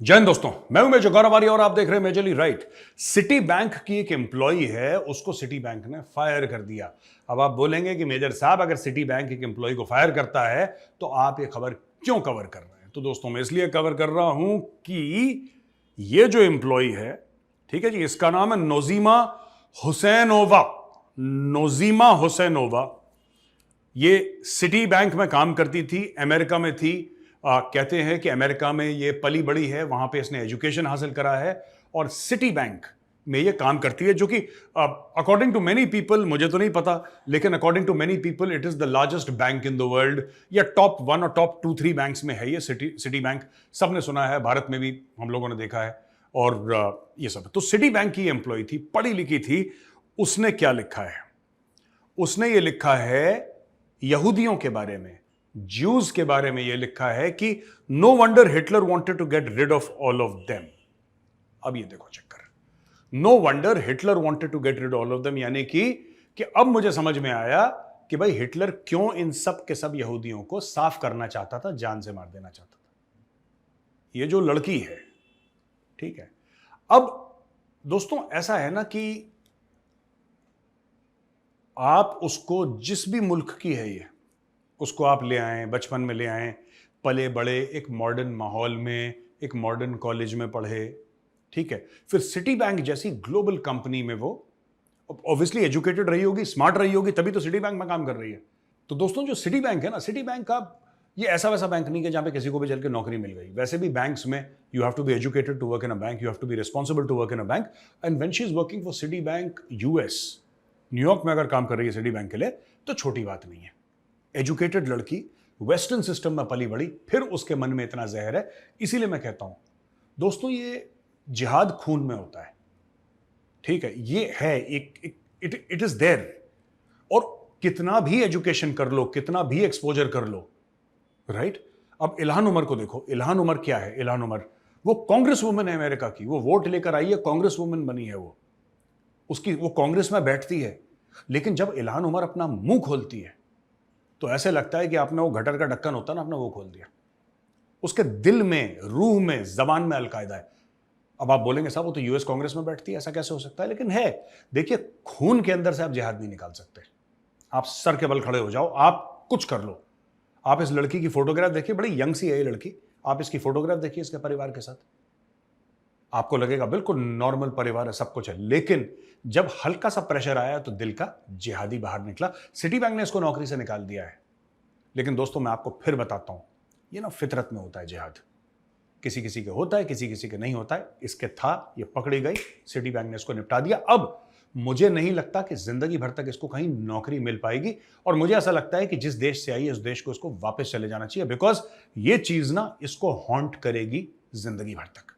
जय हिंद दोस्तों, मैं हूं मेजर गौरवारी और आप देख रहे हैं मेजरली राइट। सिटी बैंक की एक एम्प्लॉई है, उसको सिटी बैंक ने फायर कर दिया। अब आप बोलेंगे कि मेजर साहब, अगर सिटी बैंक एक एम्प्लॉय को फायर करता है तो आप ये खबर क्यों कवर कर रहे हैं? तो दोस्तों, मैं इसलिए कवर कर रहा हूं कि ये जो एम्प्लॉय है, ठीक है जी, इसका नाम है नोजीमा हुसैनोवा। नोजीमा हुसैनोवा ये सिटी बैंक में काम करती थी, अमेरिका में थी। कहते हैं कि अमेरिका में ये पली बड़ी है, वहां पे इसने एजुकेशन हासिल करा है और सिटी बैंक में ये काम करती है, जो कि अकॉर्डिंग टू मेनी पीपल, मुझे तो नहीं पता, लेकिन according to many people it is the largest bank in the world, या टॉप 1 और टॉप 2-3 बैंक्स में है ये सिटी बैंक। सबने सुना है, भारत में भी हम लोगों ने देखा है और ये सब। तो सिटी बैंक की एम्प्लॉय थी, पढ़ी लिखी थी। उसने क्या लिखा है? उसने ये लिखा है यहूदियों के बारे में, ज्यूज के बारे में। यह लिखा है कि no wonder Hitler wanted to get rid of all of them. अब ये देखो चक्कर, no wonder Hitler wanted to get rid all of them, यानी कि अब मुझे समझ में आया कि भाई हिटलर क्यों इन सब के सब यहूदियों को साफ करना चाहता था, जान से मार देना चाहता था। ये जो लड़की है, ठीक है। अब दोस्तों, ऐसा है ना कि आप उसको, जिस भी मुल्क की है ये, उसको आप ले आए, बचपन में ले आए, पले बड़े एक मॉडर्न माहौल में, एक मॉडर्न कॉलेज में पढ़े, ठीक है। फिर सिटी बैंक जैसी ग्लोबल कंपनी में वो ऑब्वियसली एजुकेटेड रही होगी, स्मार्ट रही होगी, तभी तो सिटी बैंक में काम कर रही है। तो दोस्तों, जो सिटी बैंक है ना, सिटी बैंक का ये ऐसा वैसा बैंक नहीं है जहां पे किसी को भी चल के नौकरी मिल गई। वैसे भी बैंक्स में you have to be educated to work in a bank, you have to be responsible to work in a bank. And when she is working for Citibank US, New York में अगर काम कर रही है city bank के लिए, तो छोटी बात नहीं है। एजुकेटेड लड़की, वेस्टर्न सिस्टम में पली बड़ी, फिर उसके मन में इतना जहर है। इसीलिए मैं कहता हूं दोस्तों, ये जिहाद खून में होता है, ठीक है। ये है इट इज देयर। और कितना भी एजुकेशन कर लो, कितना भी एक्सपोजर कर लो, राइट। अब इल्हान उमर को देखो, इल्हान उमर क्या है? इल्हान उमर वो कांग्रेस वुमन है अमेरिका की, वो वोट लेकर आई है, कांग्रेस वुमन बनी है वो कांग्रेस में बैठती है। लेकिन जब इल्हान उमर अपना मुंह खोलती है तो ऐसे लगता है कि आपने वो गटर का ढक्कन होता ना, आपने वो खोल दिया। उसके दिल में, रूह में, जबान में अलकायदा है। अब आप बोलेंगे साहब वो तो यूएस कांग्रेस में बैठती है, ऐसा कैसे हो सकता है? लेकिन है। देखिए, खून के अंदर से आप जिहाद नहीं निकाल सकते। आप सर के बल खड़े हो जाओ, आप कुछ कर लो। आप इस लड़की की फोटोग्राफ देखिए, बड़ी यंग सी है ये लड़की। आप इसकी फोटोग्राफ देखिए इसके परिवार के साथ, आपको लगेगा बिल्कुल नॉर्मल परिवार है, सब कुछ है। लेकिन जब हल्का सा प्रेशर आया तो दिल का जिहादी बाहर निकला। सिटी बैंक ने इसको नौकरी से निकाल दिया है। लेकिन दोस्तों, मैं आपको फिर बताता हूं, ये ना फितरत में होता है जिहाद। किसी किसी के होता है, किसी किसी के नहीं होता है। इसके था, ये पकड़ी गई, सिटी बैंक ने इसको निपटा दिया। अब मुझे नहीं लगता कि जिंदगी भर तक इसको कहीं नौकरी मिल पाएगी। और मुझे ऐसा लगता है कि जिस देश से आई है, उस देश को इसको वापस चले जाना चाहिए, बिकॉज ये चीज ना इसको हॉन्ट करेगी जिंदगी भर तक।